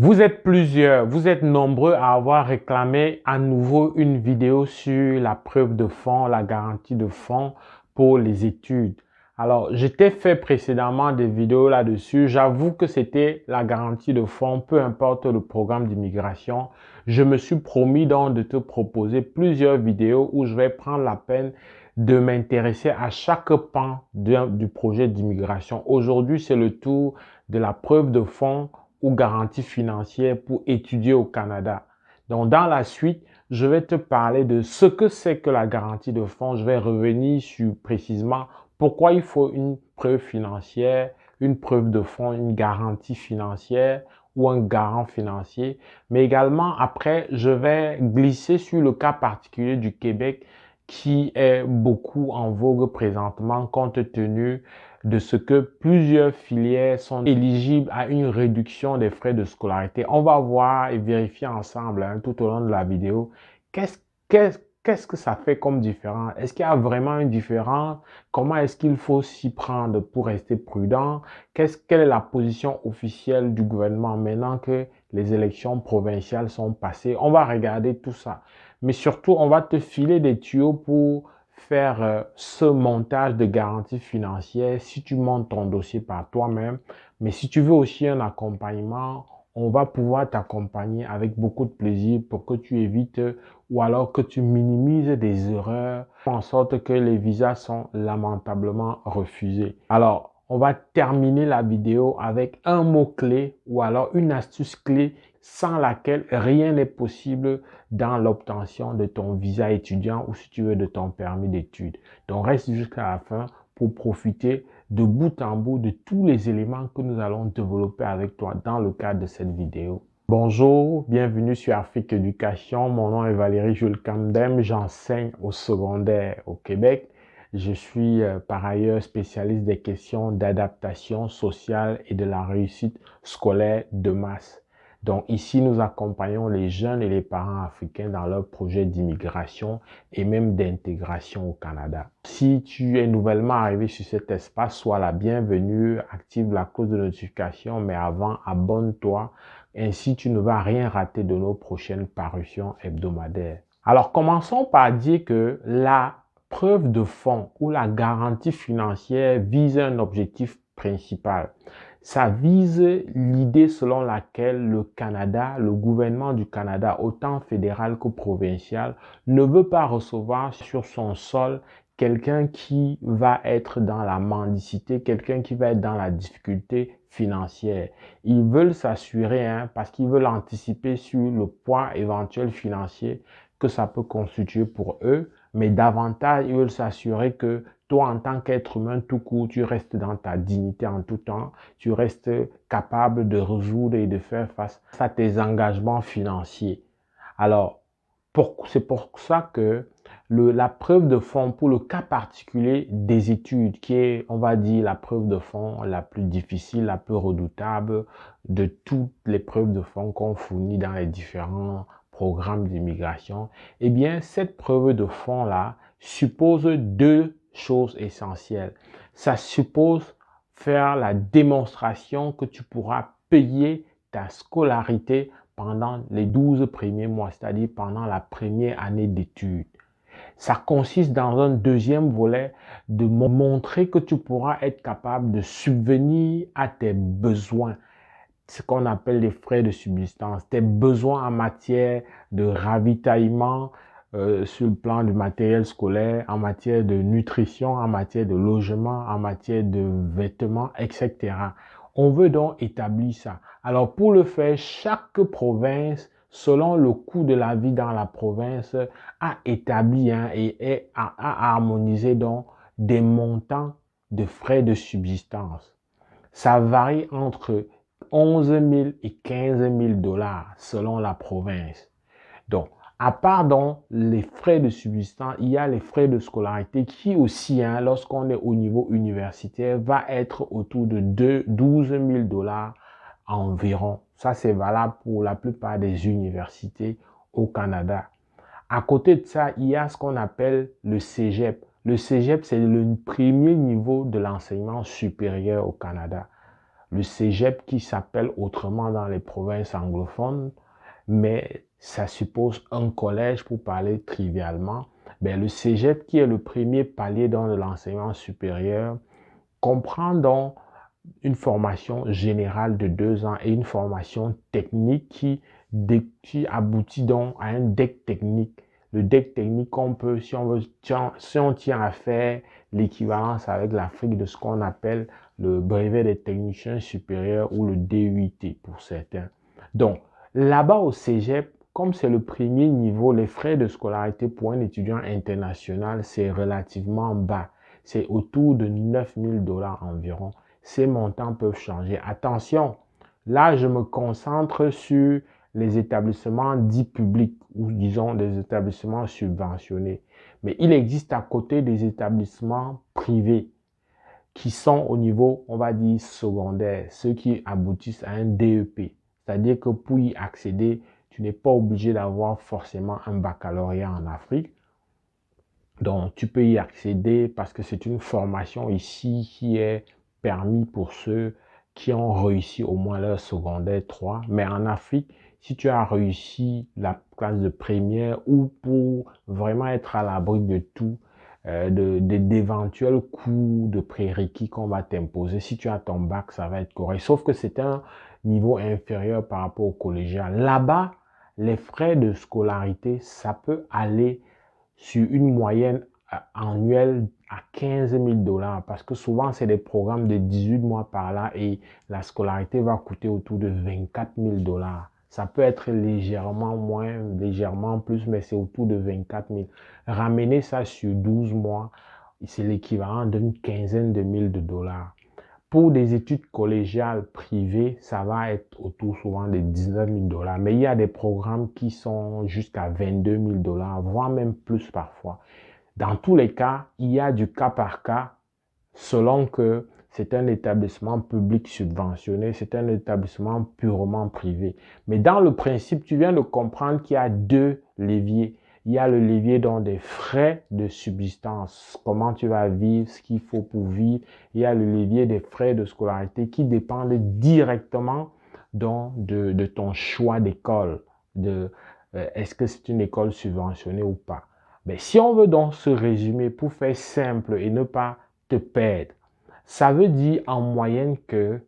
Vous êtes plusieurs, vous êtes nombreux à avoir réclamé à nouveau une vidéo sur la preuve de fonds, la garantie de fonds pour les études. Alors, je t'ai fait précédemment des vidéos là-dessus. J'avoue que c'était la garantie de fonds, peu importe le programme d'immigration. Je me suis promis donc de te proposer plusieurs vidéos où je vais prendre la peine de m'intéresser à chaque pan du projet d'immigration. Aujourd'hui, c'est le tour de la preuve de fonds ou garantie financière pour étudier au Canada. Donc, dans la suite, je vais te parler de ce que c'est que la garantie de fonds. Je vais revenir sur précisément pourquoi il faut une preuve financière, une preuve de fonds, une garantie financière ou un garant financier. Mais également, après, je vais glisser sur le cas particulier du Québec qui est beaucoup en vogue présentement compte tenu de ce que plusieurs filières sont éligibles à une réduction des frais de scolarité. On va voir et vérifier ensemble tout au long de la vidéo qu'est-ce qu'est-ce que ça fait comme différence. Est-ce qu'il y a vraiment une différence? Comment est-ce qu'il faut s'y prendre pour rester prudent? Quelle est la position officielle du gouvernement maintenant que les élections provinciales sont passées? On va regarder tout ça. Mais surtout, on va te filer des tuyaux pour faire ce montage de garantie financière si tu montes ton dossier par toi-même. Mais si tu veux aussi un accompagnement, on va pouvoir t'accompagner avec beaucoup de plaisir pour que tu évites ou alors que tu minimises des erreurs en sorte que les visas sont lamentablement refusés. Alors, on va terminer la vidéo avec un mot-clé ou alors une astuce clé sans laquelle rien n'est possible dans l'obtention de ton visa étudiant ou si tu veux de ton permis d'études. Donc reste jusqu'à la fin pour profiter de bout en bout de tous les éléments que nous allons développer avec toi dans le cadre de cette vidéo. Bonjour, bienvenue sur Afrique Éducation. Mon nom est Valérie Jules Camdem, j'enseigne au secondaire au Québec. Je suis par ailleurs spécialiste des questions d'adaptation sociale et de la réussite scolaire de masse. Donc ici, nous accompagnons les jeunes et les parents africains dans leurs projets d'immigration et même d'intégration au Canada. Si tu es nouvellement arrivé sur cet espace, sois la bienvenue, active la cloche de notification, mais avant, abonne-toi. Ainsi, tu ne vas rien rater de nos prochaines parutions hebdomadaires. Alors, commençons par dire que la preuve de fonds ou la garantie financière vise un objectif principal. Ça vise l'idée selon laquelle le Canada, le gouvernement du Canada, autant fédéral que provincial, ne veut pas recevoir sur son sol quelqu'un qui va être dans la mendicité, quelqu'un qui va être dans la difficulté financière. Ils veulent s'assurer, parce qu'ils veulent anticiper sur le poids éventuel financier que ça peut constituer pour eux, mais davantage, ils veulent s'assurer que toi, en tant qu'être humain tout court, tu restes dans ta dignité en tout temps, tu restes capable de résoudre et de faire face à tes engagements financiers. Alors, c'est pour ça que la preuve de fonds pour le cas particulier des études, qui est, on va dire, la preuve de fonds la plus difficile, la plus redoutable de toutes les preuves de fonds qu'on fournit dans les différents programmes d'immigration, eh bien, cette preuve de fonds-là suppose deux choses essentielles. Ça suppose faire la démonstration que tu pourras payer ta scolarité pendant les 12 premiers mois, c'est-à-dire pendant la première année d'études. Ça consiste dans un deuxième volet de montrer que tu pourras être capable de subvenir à tes besoins, ce qu'on appelle les frais de subsistance, tes besoins en matière de ravitaillement sur le plan du matériel scolaire, en matière de nutrition, en matière de logement, en matière de vêtements, etc. On veut donc établir ça. Alors pour le faire, chaque province, selon le coût de la vie dans la province, a établi et a harmonisé donc des montants de frais de subsistance. Ça varie entre 11 000 et 15 000 dollars selon la province. Donc, à part donc les frais de subsistance, il y a les frais de scolarité qui aussi, lorsqu'on est au niveau universitaire, va être autour de 12 000 dollars environ. Ça, c'est valable pour la plupart des universités au Canada. À côté de ça, il y a ce qu'on appelle le cégep. Le cégep, c'est le premier niveau de l'enseignement supérieur au Canada. le cégep qui s'appelle autrement dans les provinces anglophones, mais ça suppose un collège pour parler trivialement. Ben, le cégep qui est le premier palier dans l'enseignement supérieur comprend donc une formation générale de 2 ans et une formation technique qui aboutit donc à un deck technique. Le deck technique qu'on peut, si on tient à faire l'équivalence avec l'Afrique de ce qu'on appelle le brevet des techniciens supérieurs ou le DUT pour certains. Donc, là-bas au cégep, comme c'est le premier niveau, les frais de scolarité pour un étudiant international, c'est relativement bas. C'est autour de 9 000 $ environ. Ces montants peuvent changer. Attention, là, je me concentre sur les établissements dits publics ou disons des établissements subventionnés. Mais il existe à côté des établissements privés qui sont au niveau, on va dire, secondaire, ceux qui aboutissent à un DEP. C'est-à-dire que pour y accéder, tu n'es pas obligé d'avoir forcément un baccalauréat en Afrique. Donc, tu peux y accéder parce que c'est une formation ici qui est permis pour ceux qui ont réussi au moins leur secondaire 3. Mais en Afrique, si tu as réussi la classe de première ou pour vraiment être à l'abri de tout, d'éventuels coûts de prérequis qu'on va t'imposer, si tu as ton bac, ça va être correct. Sauf que c'est un niveau inférieur par rapport au collégial. Là-bas, les frais de scolarité, ça peut aller sur une moyenne annuelle à 15 000 $ parce que souvent c'est des programmes de 18 mois par là et la scolarité va coûter autour de 24 000 $. Ça peut être légèrement moins, légèrement plus, mais c'est autour de 24 000. Ramener ça sur 12 mois, c'est l'équivalent d'une quinzaine de mille de dollars. Pour des études collégiales privées, ça va être autour souvent de 19 000 $. Mais il y a des programmes qui sont jusqu'à 22 000 $, voire même plus parfois. Dans tous les cas, il y a du cas par cas selon que c'est un établissement public subventionné, c'est un établissement purement privé. Mais dans le principe, tu viens de comprendre qu'il y a deux leviers. Il y a le levier dans des frais de subsistance, comment tu vas vivre, ce qu'il faut pour vivre. Il y a le levier des frais de scolarité qui dépendent directement de ton choix d'école, est-ce que c'est une école subventionnée ou pas. Mais si on veut donc se résumer pour faire simple et ne pas te perdre, ça veut dire en moyenne que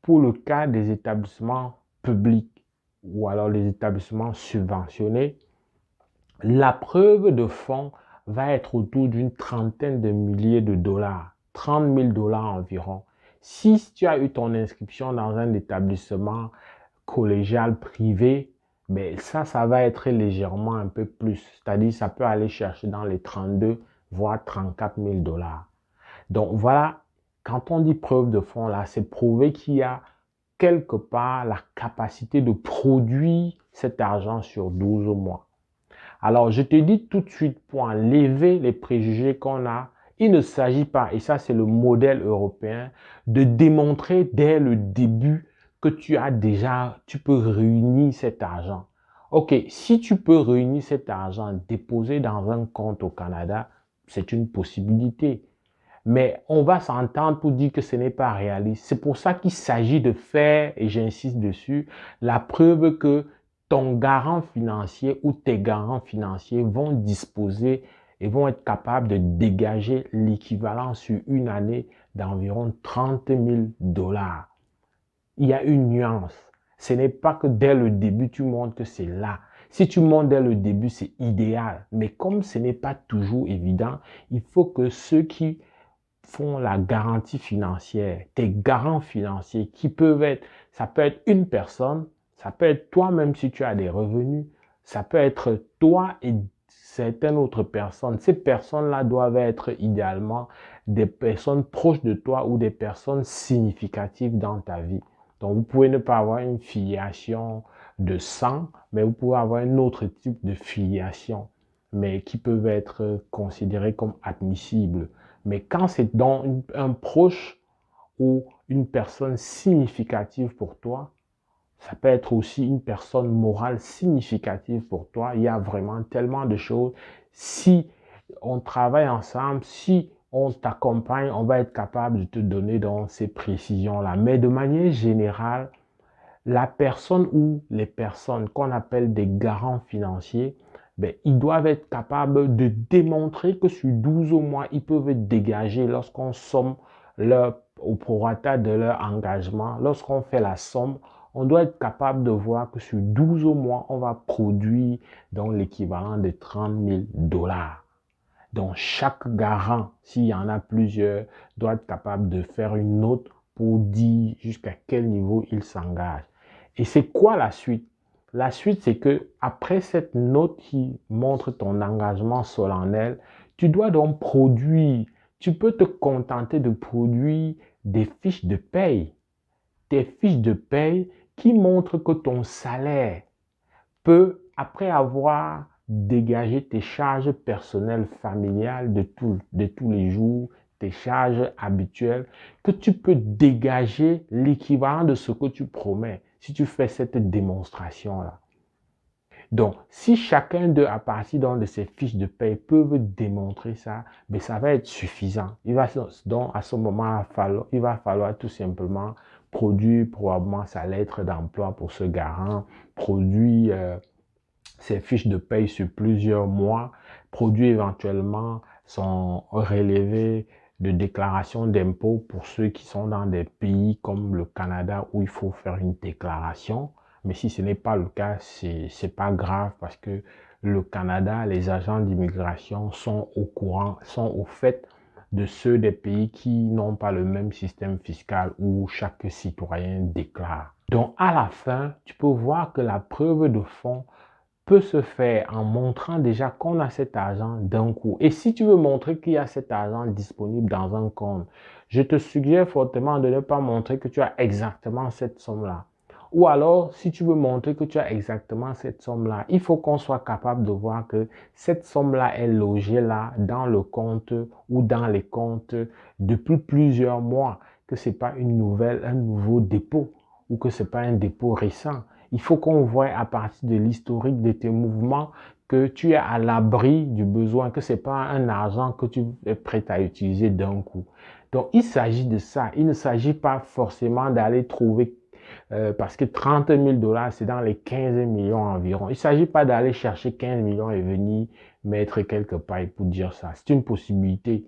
pour le cas des établissements publics ou alors les établissements subventionnés, la preuve de fonds va être autour d'une trentaine de milliers de dollars, 30 000 $ environ. Si tu as eu ton inscription dans un établissement collégial privé, mais ça va être légèrement un peu plus. C'est-à-dire, ça peut aller chercher dans les 32 voire 34 000 $. Donc voilà, quand on dit preuve de fonds, là, c'est prouver qu'il y a quelque part la capacité de produire cet argent sur 12 mois. Alors, je te dis tout de suite, pour enlever les préjugés qu'on a, il ne s'agit pas, et ça c'est le modèle européen, de démontrer dès le début que tu peux réunir cet argent. Ok, si tu peux réunir cet argent déposé dans un compte au Canada, c'est une possibilité. Mais on va s'entendre pour dire que ce n'est pas réaliste. C'est pour ça qu'il s'agit de faire, et j'insiste dessus, la preuve que ton garant financier ou tes garants financiers vont disposer et vont être capables de dégager l'équivalent sur une année d'environ 30 000 $. Il y a une nuance. Ce n'est pas que dès le début, tu montres que c'est là. Si tu montres dès le début, c'est idéal. Mais comme ce n'est pas toujours évident, il faut que ceux qui font la garantie financière, tes garants financiers qui peuvent être, ça peut être une personne, ça peut être toi-même si tu as des revenus, ça peut être toi et certaines autres personnes. Ces personnes-là doivent être idéalement des personnes proches de toi ou des personnes significatives dans ta vie. Donc, vous pouvez ne pas avoir une filiation de sang, mais vous pouvez avoir un autre type de filiation, mais qui peuvent être considérées comme admissibles. Mais quand c'est dans un proche ou une personne significative pour toi, ça peut être aussi une personne morale significative pour toi. Il y a vraiment tellement de choses. Si on travaille ensemble, si on t'accompagne, on va être capable de te donner dans ces précisions-là. Mais de manière générale, la personne ou les personnes qu'on appelle des garants financiers, ben, ils doivent être capables de démontrer que sur 12 mois, ils peuvent dégager lorsqu'on somme au prorata de leur engagement. Lorsqu'on fait la somme, on doit être capable de voir que sur 12 mois, on va produire donc l'équivalent de 30 000 dollars. Donc, chaque garant, s'il y en a plusieurs, doit être capable de faire une note pour dire jusqu'à quel niveau il s'engage. Et c'est quoi la suite? La suite, c'est que après cette note qui montre ton engagement solennel, tu dois donc produire. Tu peux te contenter de produire des fiches de paye. Des fiches de paye qui montrent que ton salaire peut, après avoir dégagé tes charges personnelles familiales de tous les jours, tes charges habituelles, que tu peux dégager l'équivalent de ce que tu promets si tu fais cette démonstration-là. Donc, si chacun d'eux, à partir de ces fiches de paie, peuvent démontrer ça, ben ça va être suffisant. Donc, à ce moment, il va falloir tout simplement produire probablement sa lettre d'emploi pour ce garant, produire ses fiches de paye sur plusieurs mois, produire éventuellement son relevé de déclaration d'impôt pour ceux qui sont dans des pays comme le Canada où il faut faire une déclaration. Mais si ce n'est pas le cas, c'est pas grave parce que le Canada, les agents d'immigration sont au courant, sont au fait de ceux des pays qui n'ont pas le même système fiscal où chaque citoyen déclare. Donc, à la fin, tu peux voir que la preuve de fonds peut se faire en montrant déjà qu'on a cet argent d'un coup. Et si tu veux montrer qu'il y a cet argent disponible dans un compte, je te suggère fortement de ne pas montrer que tu as exactement cette somme-là. Ou alors, si tu veux montrer que tu as exactement cette somme-là, il faut qu'on soit capable de voir que cette somme-là est logée là dans le compte ou dans les comptes depuis plusieurs mois, que ce n'est pas un nouveau dépôt ou que ce n'est pas un dépôt récent. Il faut qu'on voit à partir de l'historique de tes mouvements que tu es à l'abri du besoin, que ce n'est pas un argent que tu es prêt à utiliser d'un coup. Donc, il s'agit de ça. Il ne s'agit pas forcément d'aller trouver, parce que 30 000 dollars, c'est dans les 15 millions environ. Il ne s'agit pas d'aller chercher 15 millions et venir mettre quelque part pour dire ça. C'est une possibilité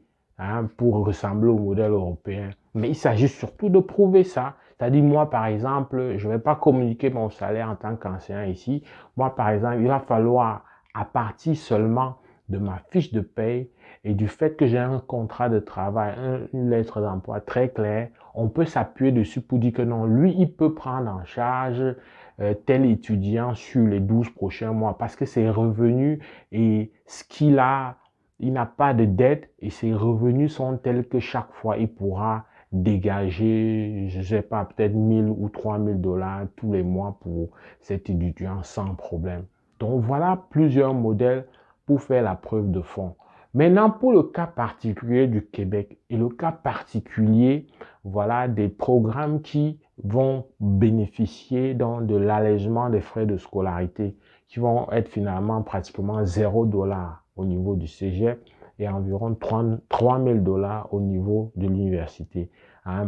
pour ressembler au modèle européen. Mais il s'agit surtout de prouver ça. C'est-à-dire, moi, par exemple, je ne vais pas communiquer mon salaire en tant qu'enseignant ici. Moi, par exemple, il va falloir, à partir seulement de ma fiche de paye et du fait que j'ai un contrat de travail, une lettre d'emploi très claire, on peut s'appuyer dessus pour dire que non, lui, il peut prendre en charge tel étudiant sur les 12 prochains mois parce que ses revenus et ce qu'il a, il n'a pas de dette et ses revenus sont tels que chaque fois, il pourra dégager, je ne sais pas, peut-être 1000 ou 3000 dollars tous les mois pour cet étudiant sans problème. Donc voilà plusieurs modèles pour faire la preuve de fonds. Maintenant, pour le cas particulier du Québec et le cas particulier, voilà des programmes qui vont bénéficier donc de l'allègement des frais de scolarité, qui vont être finalement pratiquement 0 $ au niveau du cégep et environ 3 000 dollars au niveau de l'université.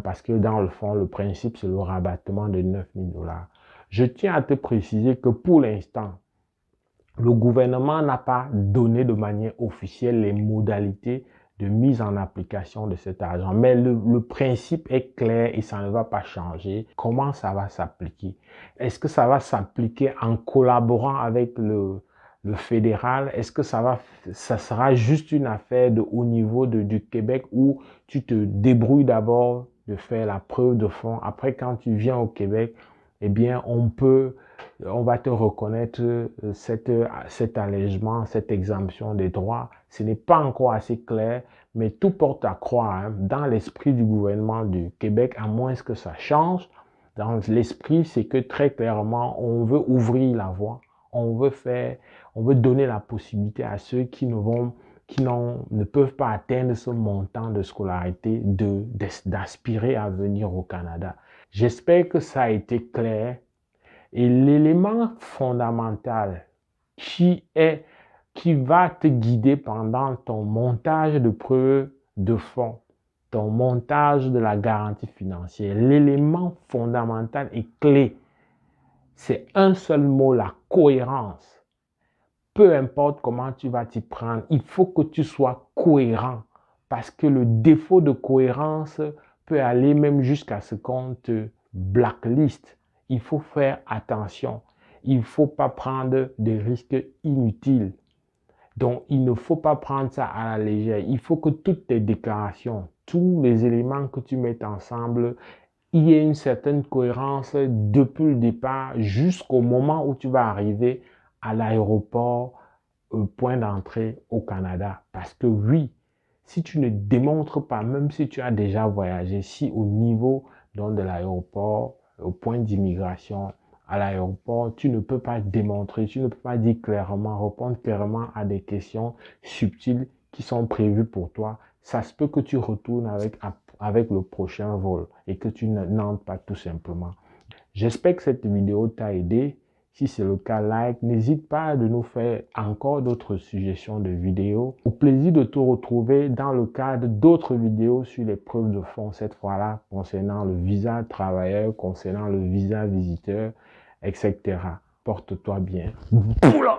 Parce que dans le fond, le principe, c'est le rabattement de 9 000 dollars. Je tiens à te préciser que pour l'instant, le gouvernement n'a pas donné de manière officielle les modalités de mise en application de cet argent. Mais le principe est clair et ça ne va pas changer. Comment ça va s'appliquer? Est-ce que ça va s'appliquer en collaborant avec le fédéral? Est-ce que ça sera juste une affaire de haut niveau du Québec où tu te débrouilles d'abord de faire la preuve de fond. Après, quand tu viens au Québec, eh bien, on va te reconnaître cet allègement, cette exemption des droits. Ce n'est pas encore assez clair, mais tout porte à croire dans l'esprit du gouvernement du Québec, à moins que ça change. Dans l'esprit, c'est que très clairement, on veut ouvrir la voie, on veut donner la possibilité à ceux qui ne peuvent pas atteindre ce montant de scolarité d'aspirer à venir au Canada. J'espère que ça a été clair. Et l'élément fondamental qui va te guider pendant ton montage de preuve de fonds, ton montage de la garantie financière, l'élément fondamental et clé, c'est un seul mot, la cohérence. Peu importe comment tu vas t'y prendre, il faut que tu sois cohérent parce que le défaut de cohérence peut aller même jusqu'à ce qu'on te blacklist. Il faut faire attention. Il ne faut pas prendre des risques inutiles. Donc, il ne faut pas prendre ça à la légère. Il faut que toutes tes déclarations, tous les éléments que tu mettes ensemble, il y ait une certaine cohérence depuis le départ jusqu'au moment où tu vas arriver à l'aéroport, au point d'entrée au Canada. Parce que oui, si tu ne démontres pas, même si tu as déjà voyagé, si au niveau donc, de l'aéroport, au point d'immigration, à l'aéroport, tu ne peux pas démontrer, tu ne peux pas dire clairement, répondre clairement à des questions subtiles qui sont prévues pour toi. Ça se peut que tu retournes avec le prochain vol et que tu n'entres pas tout simplement. J'espère que cette vidéo t'a aidé. Si c'est le cas, like. N'hésite pas de nous faire encore d'autres suggestions de vidéos. Au plaisir de te retrouver dans le cadre d'autres vidéos sur les preuves de fonds, cette fois-là concernant le visa travailleur, concernant le visa visiteur, etc. Porte-toi bien. Boula!